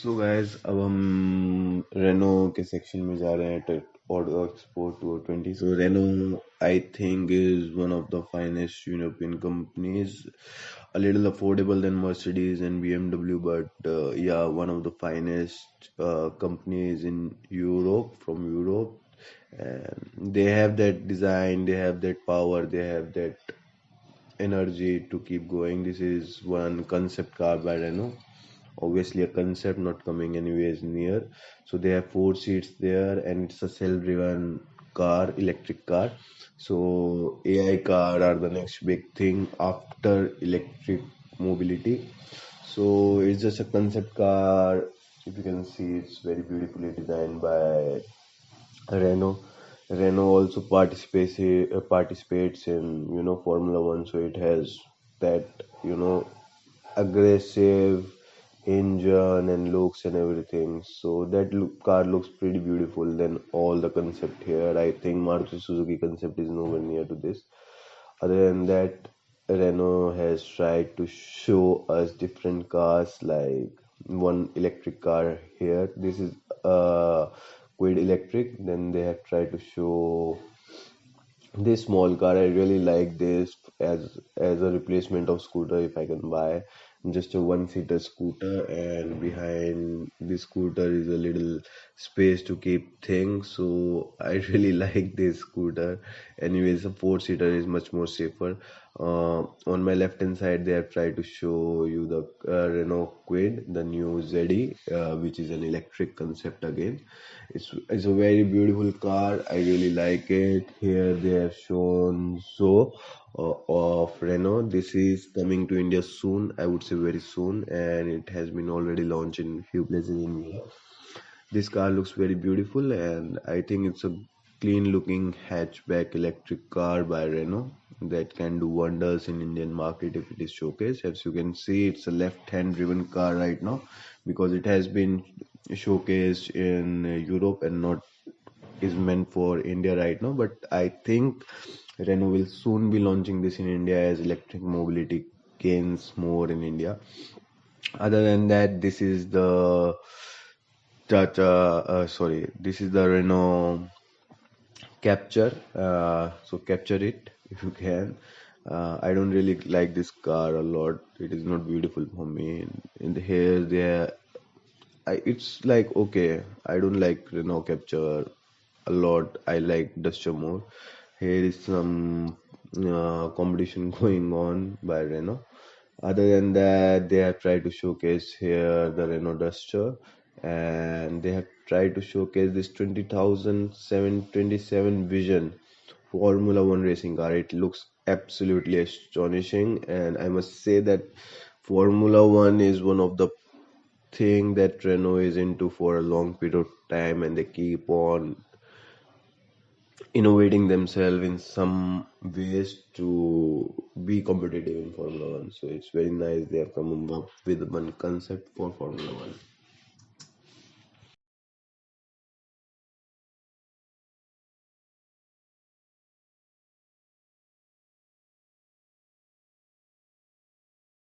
So guys अब हम Reno के सेक्शन में जा रहे हैं Auto Expo 2020. So Renault I think is one of the finest European companies, a little affordable than Mercedes and BMW, but yeah, one of the finest companies in Europe, from Europe. And they have that design, they have that power, they have that energy to keep going. This is one concept car by Renault, obviously a concept, not coming anywhere near. So they have 4 seats there, and it's a self-driven car, electric car. So AI car are the next big thing after electric mobility. So it's just a concept car. If you can see, it's very beautifully designed by Renault. Renault also participates in Formula 1, so it has that aggressive engine and looks and everything. So that car looks pretty beautiful than all the concept here. I think Maruti Suzuki concept is nowhere near to this. Other than that, Renault has tried to show us different cars, like one electric car here. This is a KWID electric. Then they have tried to show this small car. I really like this as a replacement of scooter if I can buy. Just a one-seater scooter, and behind the scooter is a little space to keep things. So I really like this scooter. Anyways, a four-seater is much more safer. On my left hand side, they have tried to show you the Renault KWID, the new ZE, which is an electric concept again. It's a very beautiful car. I really like it. Here they have shown of Renault. This is coming to India soon. I would say very soon, and it has been already launched in few places in India. This car looks very beautiful, and I think it's a clean looking hatchback electric car by Renault that can do wonders in Indian market if it is showcased. As you can see, it's a left hand driven car right now because it has been showcased in Europe and not is meant for India right now. But I think Renault will soon be launching this in India as electric mobility gains more in India. Other than that, this is the Renault Capture. So capture it if you can. I don't really like this car a lot. It is not beautiful for me. In the hair, there, it's like okay. I don't like Renault Capture a lot. I like Duster more. Here is some competition going on by Renault. Other than that, they have tried to showcase here the Renault Duster, and they have tried to showcase this 20,727 Vision Formula 1 racing car. It looks absolutely astonishing, and I must say that Formula 1 is one of the thing that Renault is into for a long period of time, and they keep on innovating themselves in some ways to be competitive in Formula 1. So it's very nice they have come up with one concept for Formula 1.